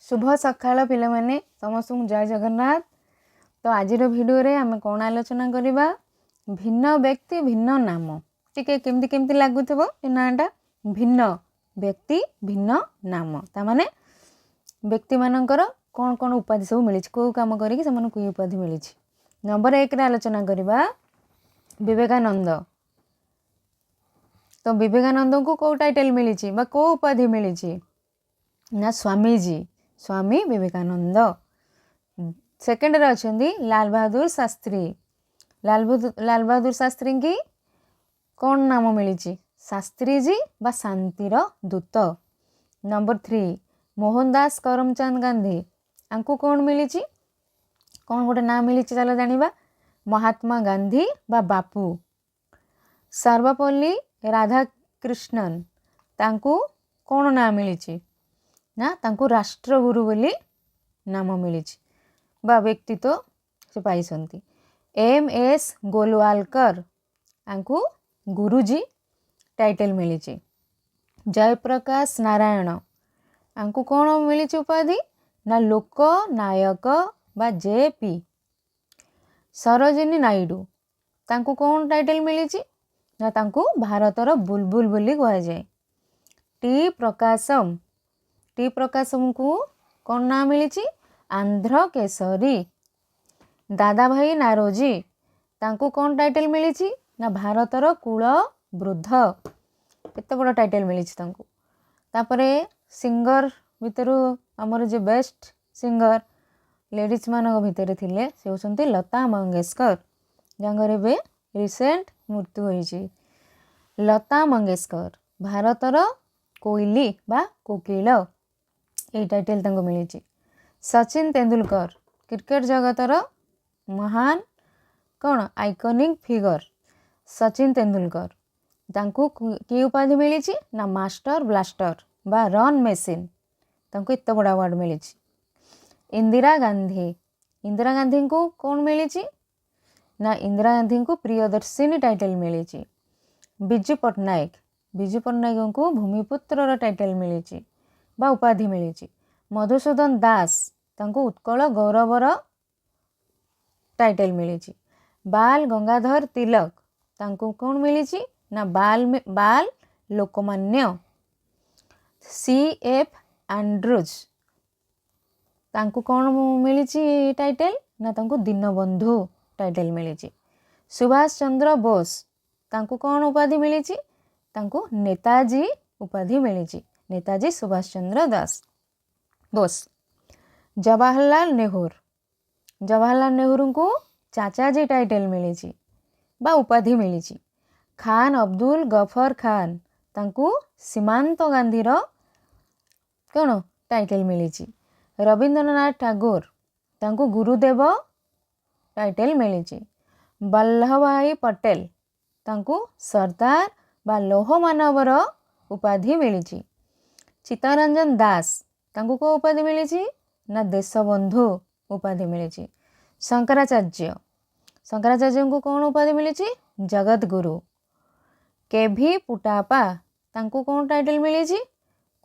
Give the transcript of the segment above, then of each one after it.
शुभ सकाळ पिलामाने समस्त जय जगन्नाथ। तो आज भिडियो रे आमे कौन आलोचना करिबा भिन्न व्यक्ति भिन्न नाम। टिके केमती केमती लागुथबो ए नाटा भिन्न व्यक्ति भिन्न नाम ता माने व्यक्ति मानकर कौन कौन उपाधि सब मिली को काम करी से कोई उपाधि मिली। नंबर 1 रे आलोचना करिबा विवेकानंद। तो विवेकानंद को को टाइटल मिली बा को उपाधि मिली ना स्वामीजी स्वामी विवेकानंद। सेकेंड रे अछंदी लाल बहादुर शास्त्री। लाल बहादुर शास्त्री की कौन नाम मिली शास्त्री जी बा शांतिर दूत। नंबर 3 मोहनदास करमचंद गांधी आंकु कौन मिली कौन गोटे नाम मिली चलो जानिबा महात्मा गांधी बा बापू। सर्वपल्ली राधाकृष्णन तांकु कौन नाम मिली ना तांकु राष्ट्रगुरु बोली नाम मिली बा व्यक्तित्व से पाइसंती। MS गोलवालकर आंकु गुरुजी टाइटल मिली। जयप्रकाश नारायण आंकु कौन मिली उपाधि ना लोक नायक बा JP। सरोजिनी नायडू तांकु कौन टाइटल मिली ना तांकु भारतर बुलबुल बोली कहा जाए। टी प्रकाशम को कौन नाम मिली आंध्र केसरी। दादा भाई नारोजी तांकु कौन टाइटल मिली ना भारतर कुल वृद्ध। केते बड़ टाइटल मिली तांकु। तापरे सिंगर भितर हमर जे बेस्ट सिंगर लेडीज मान भितर थिले से होसंती लता मंगेशकर जंगर बे रिसेंट मृत्यु होईची। लता मंगेशकर भारतर कोइली बा कोकिल ए टाइटल तांको मिली। सचिन तेंदुलकर क्रिकेट जगतर महान कौन आइकॉनिक फिगर सचिन तेंदुलकर तांको की उपाधि मिली ना मास्टर ब्लास्टर बा रन मशीन तांको इतना बड़ा अवार्ड मिली। इंदिरा गांधी को कौन मिली ना इंदिरा गांधी को प्रियदर्शिनी टाइटल मिली। बिजू पट्टनायक को भूमिपुत्र टाइटल मिली बा उपाधि मिली। मधुसूदन दास तांको उत्कल गौरवर टाइटल मिली। बाल गंगाधर तिलक तांको कौन मिली ना बाल लोकमान्य। CF एंड्रूज तांको कौन मिली टाइटल ना तांको दीनबंधु टाइटल मिली। सुभाष चंद्र बोस तांको कौन उपाधि मिली तांको नेताजी उपाधि मिली। नेताजी सुभाष चंद्र बोस। जवाहरलाल नेहरू को चाचाजी टाइटल मिली बा उपाधि मिली। खान अब्दुल गफर खान तांको सीमांत गांधी कौन टाइटल मिली। रविंद्रनाथ टैगोर तांको गुरुदेव टाइटल मिली। वल्लभ भाई पटेल तांको सरदार बा लौह मानवर उपाधि मिली। चित्तरंजन दास तांको को उपाधि मिली ना देशबंधु उपाधि मिली। शंकराचार्य को कौन उपाधि मिली जगत गुरु। KV पुटापा तांको कौन टाइटल मिली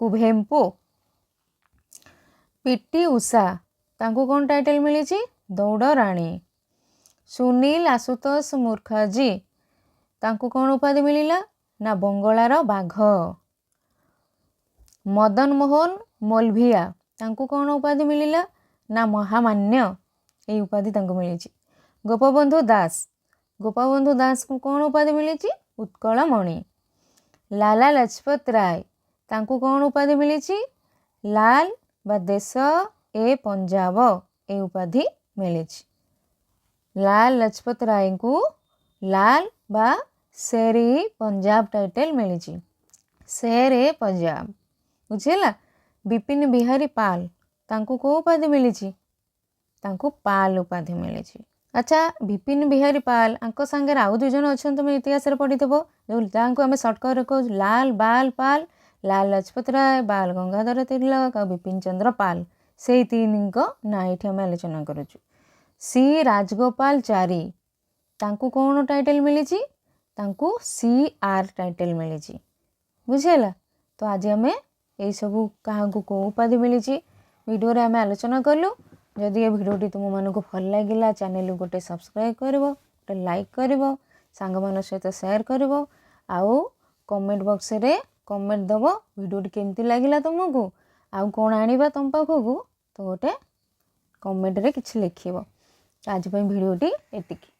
कुभेम्पु। PT उषा तांको कौन टाइटल मिली दौड़ राणी। सुनील आशुतोष मुखर्जी तांको कौन उपाधि मिलिला ना बंगलार बाघ। मदन मोहन मालवीय तांको कौन उपाधि मिलिला ना महामान्य ए उपाधि तांको मिली। गोपबंधु दास को कौन उपाधि मिली उत्कलमणि। लाला लाजपत राय तांको कौन उपाधि मिली लाल बा देश ए पंजाब ए उपाधि मिली। लाल लाजपत राय को लाल बा शेर ए पंजाब टाइटल मिली। शेर ए पंजाब बुझेला। बिपिन बिहारी पाल तांको को उपाधि मिली तांको पाल उपाधि मिली। अच्छा बिपिन बिहारी पाल आंको संगे आउ दुई जन अच्छा तुम इतिहास पढ़ीथब जहाँ आम सर्टकट कह लाल बाल पाल लाल लाजपत राय बाल गंगाधर तिलक और बिपिन चंद्र पाल से तीन ना ये आम आलोचना करुचु। C राजगोपालचारी तांको कौन टाइटल मिली तांको CR टाइटल मिली बुझेला। तो आज आम यही सब क्या को उपाधि मिली भिडियो आम आलोचना कलु। जदि ये भिडियोटी तुम मानक भल लगिला चैनल गोटे सब्सक्राइब कर गोटे लाइक कर सांग मान सहित शेयर कर आउ कमेंट बॉक्स रे कमेंट दब भिडियोटी केमती लगिला तुमको आउ कौन आनिबा तुम पाखक तो गोटे कमेंट रे किछि लिखिबो। आज भिडियोटी एतिकी।